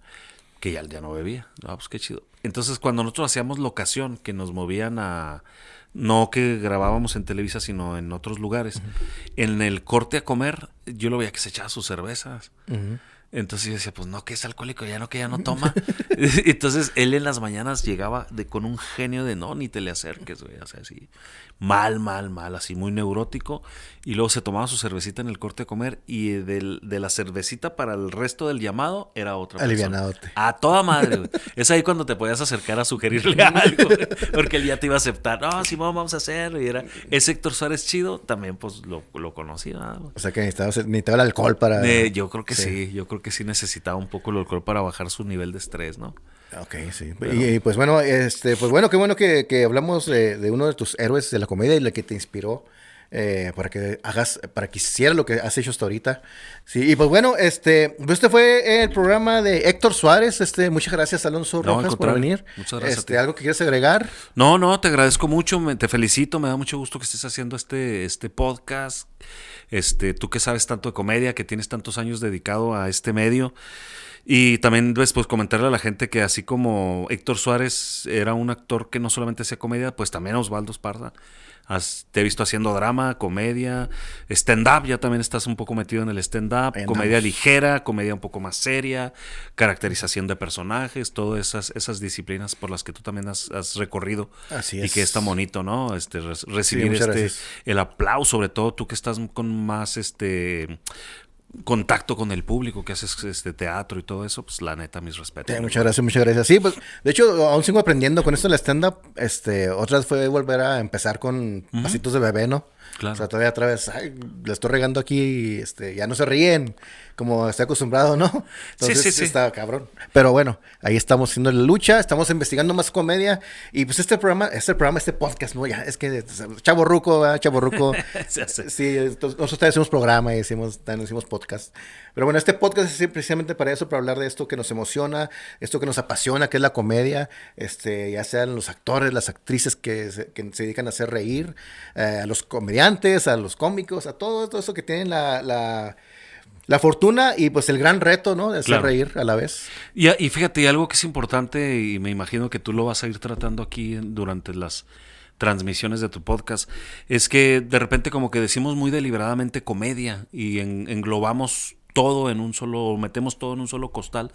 Speaker 3: que ya no bebía. Pues qué chido. Entonces, cuando nosotros hacíamos locación, que nos movían no que grabábamos en Televisa, sino en otros lugares, en el corte a comer, yo lo veía que se echaba sus cervezas. Entonces yo decía, pues no, que es alcohólico, que ya no toma. Entonces él en las mañanas llegaba con un genio de no, ni te le acerques, güey. O sea, así, mal, así muy neurótico. Y luego se tomaba su cervecita en el corte a comer y de la cervecita para el resto del llamado era otra persona.
Speaker 2: Alivianadote.
Speaker 3: A toda madre, güey. Es ahí cuando te podías acercar a sugerirle algo, güey, porque él ya te iba a aceptar. No, Simón, vamos a hacerlo. Y era ese Héctor Suárez chido, también pues lo conocí, ¿no?
Speaker 2: O sea que necesitaba el alcohol para...
Speaker 3: Yo creo que sí, yo creo que sí necesitaba un poco el alcohol para bajar su nivel de estrés, ¿no?
Speaker 2: Ok, sí. Y pues bueno, pues bueno, qué bueno que hablamos de uno de tus héroes de la comedia y la que te inspiró para que hiciera lo que has hecho hasta ahorita. Sí, y pues bueno, pues este fue el programa de Héctor Suárez. Muchas gracias, Alonso Rojas, por venir.
Speaker 3: Muchas gracias a ti.
Speaker 2: ¿Algo que quieras agregar?
Speaker 3: No, te agradezco mucho, te felicito, me da mucho gusto que estés haciendo este podcast. Tú que sabes tanto de comedia, que tienes tantos años dedicado a este medio. Y también después comentarle a la gente que así como Héctor Suárez era un actor que no solamente hacía comedia, pues también Osvaldo Esparza. Te he visto haciendo drama, comedia, stand-up, ya también estás un poco metido en el stand-up, comedia ligera, comedia un poco más seria, caracterización de personajes, todas esas disciplinas por las que tú también has recorrido.
Speaker 2: Así
Speaker 3: y
Speaker 2: es.
Speaker 3: que es tan bonito, ¿no? Recibir el aplauso, sobre todo tú que estás con más contacto con el público, que haces teatro y todo eso, pues la neta, mis respetos.
Speaker 2: Sí, muchas gracias. Sí, pues, de hecho, aún sigo aprendiendo con esto del stand-up. Otra vez fue volver a empezar con pasitos de bebé, ¿no?
Speaker 3: Claro.
Speaker 2: O sea, todavía otra vez, le estoy regando aquí, ya no se ríen, como estoy acostumbrado, ¿no? Entonces,
Speaker 3: sí.
Speaker 2: está cabrón. Pero bueno, ahí estamos haciendo la lucha, estamos investigando más comedia, y pues este podcast, ¿no? Ya, es que chavorruco. Sí, nosotros también hacemos programa y también hicimos podcast. Pero bueno, este podcast es precisamente para eso, para hablar de esto que nos emociona, esto que nos apasiona, que es la comedia, ya sean los actores, las actrices que se dedican a hacer reír, a los comediantes, a los cómicos, a todo eso que tienen la fortuna y pues el gran reto, ¿no? De hacer reír a la vez.
Speaker 3: Y fíjate, y algo que es importante, y me imagino que tú lo vas a ir tratando aquí durante las transmisiones de tu podcast, es que de repente como que decimos muy deliberadamente comedia y englobamos todo en un solo, metemos todo en un solo costal,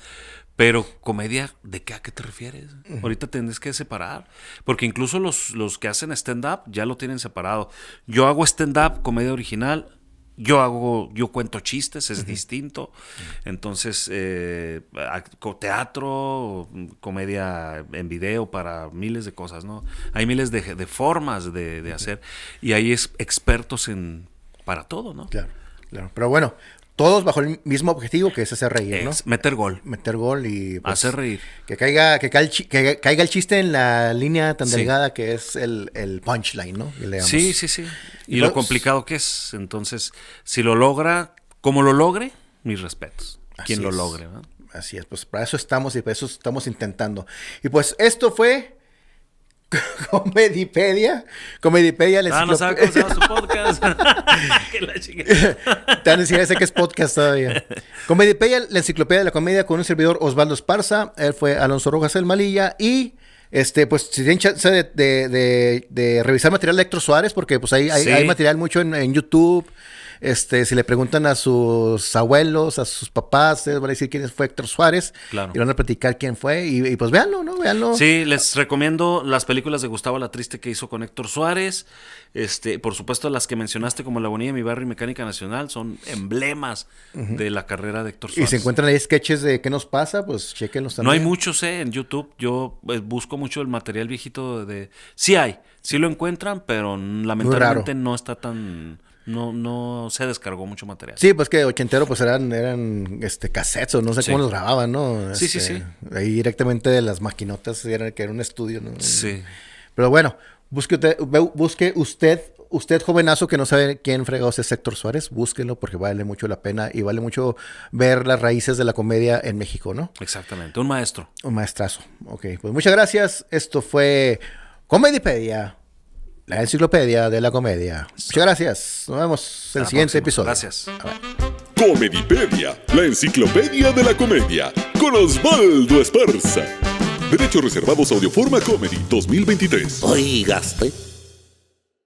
Speaker 3: pero comedia, ¿de qué a qué te refieres? Ahorita tienes que separar, porque incluso los que hacen stand-up ya lo tienen separado. Yo hago stand-up, comedia original, yo cuento chistes, es distinto. Entonces, teatro, comedia en video para miles de cosas, ¿no? Hay miles de formas de hacer y hay expertos para todo, ¿no?
Speaker 2: Claro. Pero bueno, todos bajo el mismo objetivo, que es hacer reír, ¿no?
Speaker 3: Meter gol.
Speaker 2: Meter gol y pues,
Speaker 3: hacer reír.
Speaker 2: Que caiga el chiste en la línea tan delgada que es el punchline, ¿no?
Speaker 3: Sí. Y lo complicado que es. Entonces, si lo logra, como lo logre, mis respetos. Quien lo logre, ¿no?
Speaker 2: Así es, pues para eso estamos y para eso estamos intentando. Y pues esto fue Comedipedia. Comedipedia, la
Speaker 3: no sabe cómo se llama su podcast. Que la chica.
Speaker 2: Tan ni siquiera sé que es podcast todavía. Comedipedia, la enciclopedia de la comedia, con un servidor Osvaldo Esparza. Él fue Alonso Rojas el Malilla. Y pues si tienen chance de revisar material de Héctor Suárez, porque pues hay material mucho en YouTube. Si le preguntan a sus abuelos, a sus papás, van a decir quién fue Héctor Suárez.
Speaker 3: Claro.
Speaker 2: Y van a platicar quién fue. Y pues véanlo, ¿no? Véanlo.
Speaker 3: Sí, les recomiendo las películas de Gustavo La Triste que hizo con Héctor Suárez. Por supuesto, las que mencionaste, como La Bonilla de mi barrio y Mecánica Nacional, son emblemas de la carrera de Héctor Suárez.
Speaker 2: Y se encuentran ahí sketches de qué nos pasa, pues chequenlos también.
Speaker 3: No hay muchos en YouTube. Yo busco mucho el material viejito Sí hay, sí lo encuentran, pero lamentablemente no está tan... No se descargó mucho material.
Speaker 2: Sí, pues que ochentero pues eran cassettes o no sé cómo los grababan, ¿no?
Speaker 3: Sí.
Speaker 2: Ahí directamente de las maquinotas, que era un estudio, ¿no?
Speaker 3: Sí.
Speaker 2: Pero bueno, busque usted jovenazo que no sabe quién fregados es Héctor Suárez, búsquelo porque vale mucho la pena y vale mucho ver las raíces de la comedia en México, ¿no?
Speaker 3: Exactamente, un maestro.
Speaker 2: Un maestrazo. Ok, pues muchas gracias. Esto fue Comedipedia, la enciclopedia de la comedia. Muchas gracias. Nos vemos en el siguiente episodio.
Speaker 3: Gracias.
Speaker 4: Comedipedia, la enciclopedia de la comedia, con Osvaldo Esparza. Derechos reservados a Audioforma Comedy 2023.
Speaker 5: Oigaste.